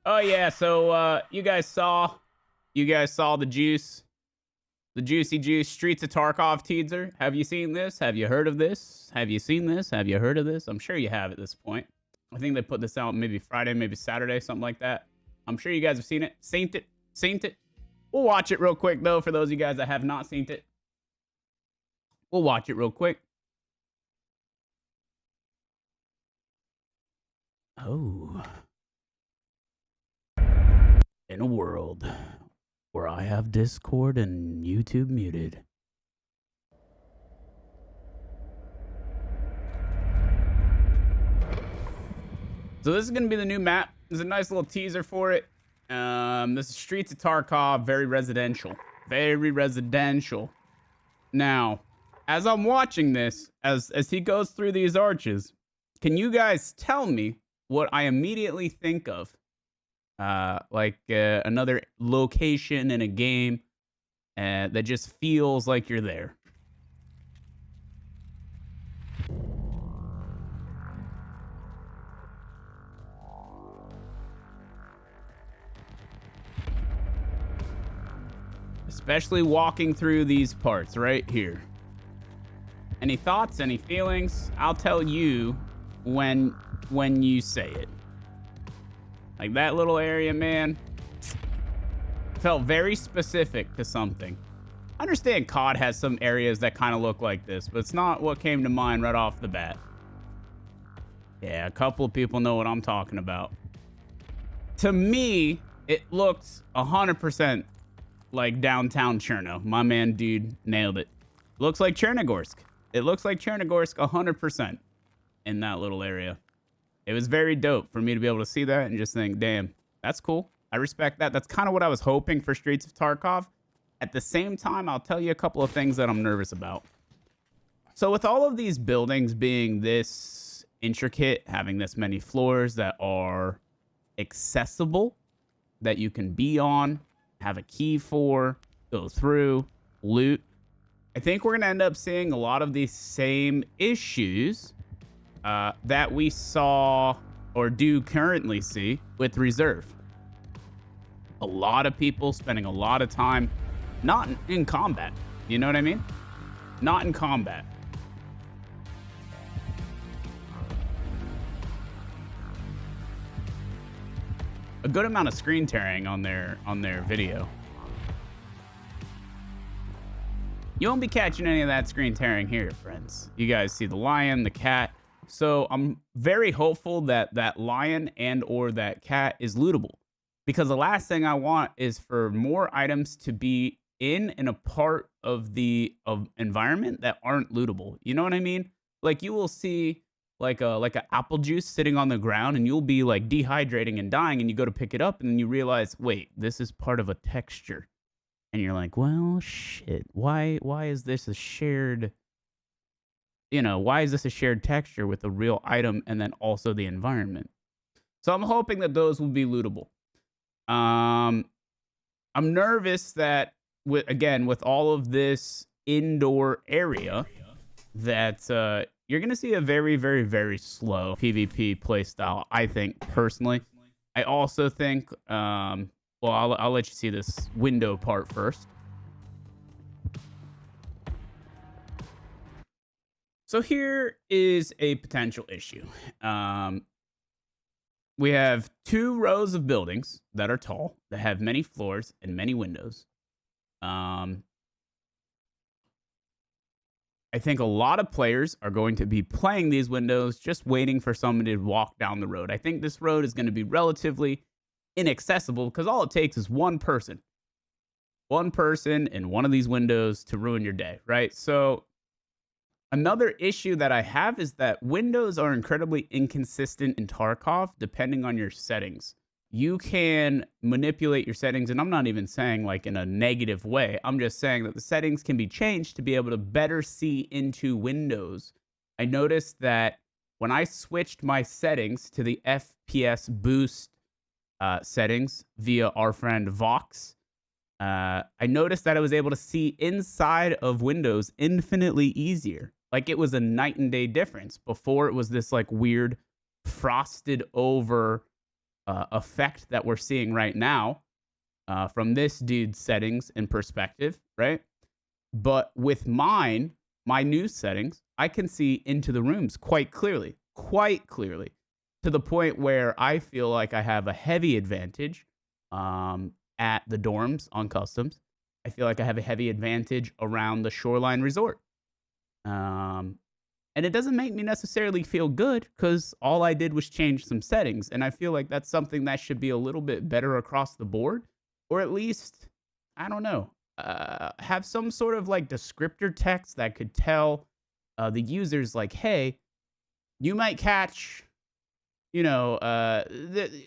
Oh yeah, so you guys saw the juicy juice Streets of Tarkov teaser. Have you seen this? Have you heard of this? Have you seen this? Have you heard of this? I'm sure you have at this point. I think they put this out maybe Friday, maybe Saturday, something like that. I'm sure you guys have seen it. Seen it. We'll watch it real quick though for those of you guys that have not seen it. We'll watch it real quick. Oh. In a world where I have Discord and YouTube muted. So this is going to be the new map. There's a nice little teaser for it. This is Streets of Tarkov, very residential. Very residential. Now, as I'm watching this, as he goes through these arches, can you guys tell me what I immediately think of? Another location in a game that just feels like you're there. Especially walking through these parts right here. Any thoughts, any feelings? I'll tell you when you say it. Like that little area, man, felt very specific to something. I understand COD has some areas that kind of look like this, but it's not what came to mind right off the bat. Yeah, a couple of people know what I'm talking about. To me, it looks 100% like downtown Cherno. My man, dude, nailed it. Looks like Chernogorsk. It looks like Chernogorsk 100% in that little area. It was very dope for me to be able to see that and just think, damn, that's cool. I respect that. That's kind of what I was hoping for Streets of Tarkov. At the same time, I'll tell you a couple of things that I'm nervous about. So with all of these buildings being this intricate, having this many floors that are accessible, that you can be on, have a key for, go through, loot, I think we're going to end up seeing a lot of these same issues that we saw or do currently see with Reserve. A lot of people spending a lot of time not in combat. You know what I mean? Not in combat. A good amount of screen tearing on their video. You won't be catching any of that screen tearing here, friends. You guys see the lion, the cat. So I'm very hopeful that that lion and or that cat is lootable, because the last thing I want is for more items to be in a part of the environment that aren't lootable. You know what I mean? Like you will see like a apple juice sitting on the ground and you'll be like dehydrating and dying, and you go to pick it up and then you realize, wait, this is part of a texture. And you're like, well, shit, why is this a shared, why is this a shared texture with a real item and then also the environment? So I'm hoping that those will be lootable. I'm nervous that with all of this indoor area that you're going to see a very, very, very slow PvP playstyle, I think, personally. I also think, well, I'll let you see this window part first. So here is a potential issue. We have 2 rows of buildings that are tall, that have many floors and many windows. I think a lot of players are going to be playing these windows, just waiting for somebody to walk down the road. I think this road is going to be relatively inaccessible because all it takes is one person in one of these windows to ruin your day, right? So another issue that I have is that windows are incredibly inconsistent in Tarkov depending on your settings. You can manipulate your settings, and I'm not even saying like in a negative way. I'm just saying that the settings can be changed to be able to better see into windows. I noticed that when I switched my settings to the FPS boost settings via our friend Vox, I noticed that I was able to see inside of windows infinitely easier. Like it was a night and day difference. Before it was this like weird frosted over effect that we're seeing right now from this dude's settings and perspective, right? But with my new settings, I can see into the rooms quite clearly, to the point where I feel like I have a heavy advantage at the dorms on customs. I feel like I have a heavy advantage around the Shoreline Resort. And it doesn't make me necessarily feel good because all I did was change some settings. And I feel like that's something that should be a little bit better across the board. Or at least, I don't know, have some sort of like descriptor text that could tell the users like, hey, you might catch, at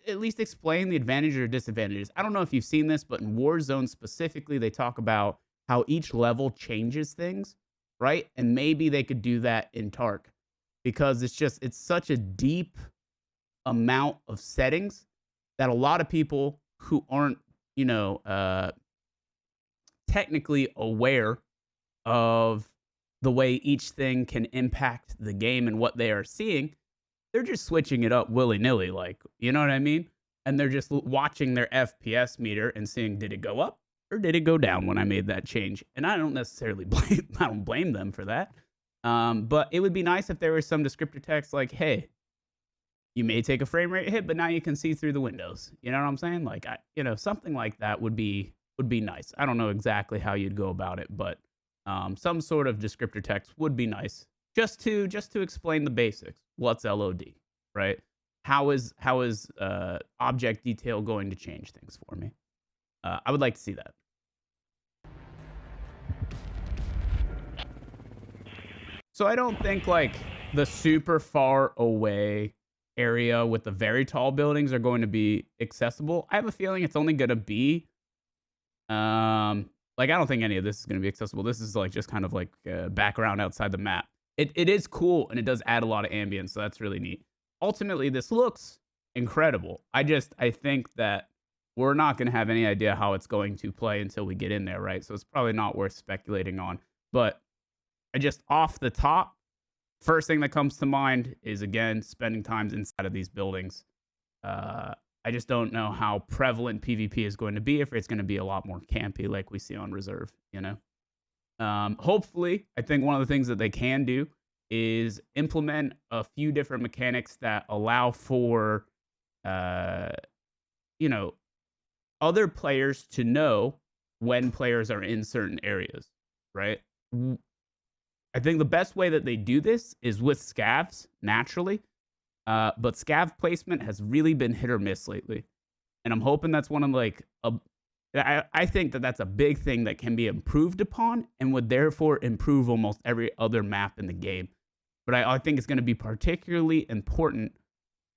least explain the advantages or disadvantages. I don't know if you've seen this, but in Warzone specifically, they talk about how each level changes things, right? And maybe they could do that in Tark because it's such a deep amount of settings that a lot of people who aren't, technically aware of the way each thing can impact the game and what they are seeing, they're just switching it up willy-nilly, like, you know what I mean? And they're just watching their FPS meter and seeing, did it go up or did it go down when I made that change? And I don't necessarily blame them for that. But it would be nice if there was some descriptor text like, hey, you may take a frame rate hit, but now you can see through the windows. You know what I'm saying? Like, something like that would be nice. I don't know exactly how you'd go about it, but some sort of descriptor text would be nice just to explain the basics. What's LOD, right? How is object detail going to change things for me? I would like to see that. So I don't think like the super far away area with the very tall buildings are going to be accessible. I have a feeling it's only going to be like, I don't think any of this is going to be accessible. This is like just kind of like background outside the map. It is cool and it does add a lot of ambience, so that's really neat. Ultimately, this looks incredible. I think that we're not going to have any idea how it's going to play until we get in there, right? So it's probably not worth speculating on. But I just, off the top, first thing that comes to mind is, again, spending time inside of these buildings. I just don't know how prevalent PvP is going to be, if it's going to be a lot more campy like we see on Reserve, Hopefully, I think one of the things that they can do is implement a few different mechanics that allow for, other players to know when players are in certain areas, right? I think the best way that they do this is with scavs, naturally. But scav placement has really been hit or miss lately. And I'm hoping that's one of I think that that's a big thing that can be improved upon and would therefore improve almost every other map in the game. But I think it's going to be particularly important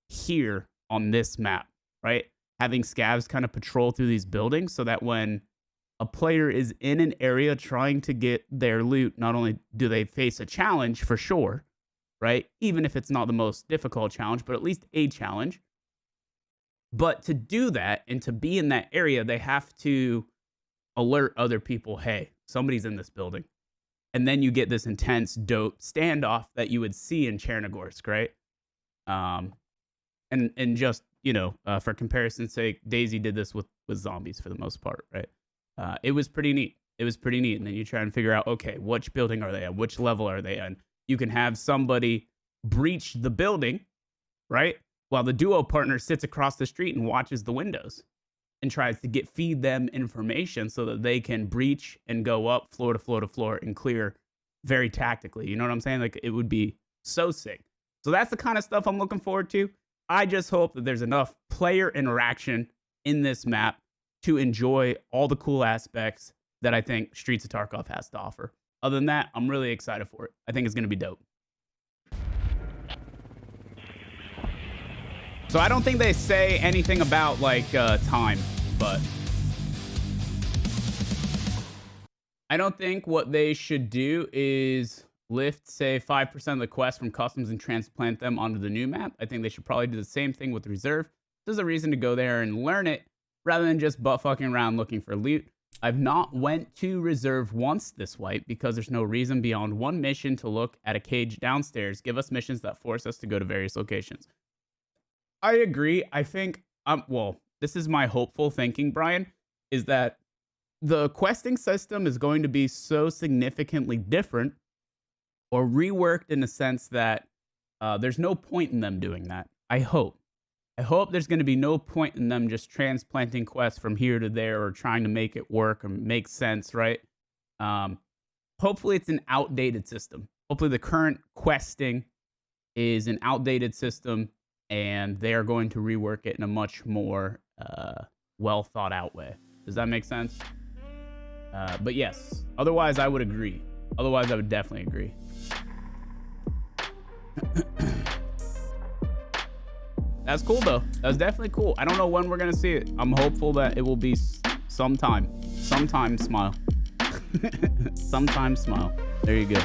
here on this map, right? Having scavs kind of patrol through these buildings so that when a player is in an area trying to get their loot, not only do they face a challenge for sure, right? Even if it's not the most difficult challenge, but at least a challenge. But to do that and to be in that area, they have to alert other people, hey, somebody's in this building. And then you get this intense, dope standoff that you would see in Chernogorsk, right? And just, for comparison's sake, DayZ did this with zombies for the most part, right? It was pretty neat. And then you try and figure out, okay, which building are they at? Which level are they in? You can have somebody breach the building, right? While the duo partner sits across the street and watches the windows and tries to feed them information so that they can breach and go up floor to floor to floor and clear very tactically. You know what I'm saying? Like, it would be so sick. So that's the kind of stuff I'm looking forward to. I just hope that there's enough player interaction in this map to enjoy all the cool aspects that I think Streets of Tarkov has to offer. Other than that, I'm really excited for it. I think it's going to be dope. So I don't think they say anything about like time, but I don't think what they should do is lift, say, 5% of the quests from customs and transplant them onto the new map. I think they should probably do the same thing with Reserve. There's a reason to go there and learn it rather than just butt fucking around looking for loot. I've not went to Reserve once this wipe because there's no reason beyond one mission to look at a cage downstairs. Give us missions that force us to go to various locations. I agree. I think well, this is my hopeful thinking, Brian, is that the questing system is going to be so significantly different or reworked in the sense that there's no point in them doing that. I hope. I hope there's going to be no point in them just transplanting quests from here to there or trying to make it work or make sense, right? Hopefully it's an outdated system. Hopefully the current questing is an outdated system and they are going to rework it in a much more well thought out way. Does that make sense? But yes, otherwise I would agree. Otherwise I would definitely agree. That's cool though. That's definitely cool. I don't know when we're gonna see it. I'm hopeful that it will be sometime. Sometime, smile. Sometime, smile. There you go.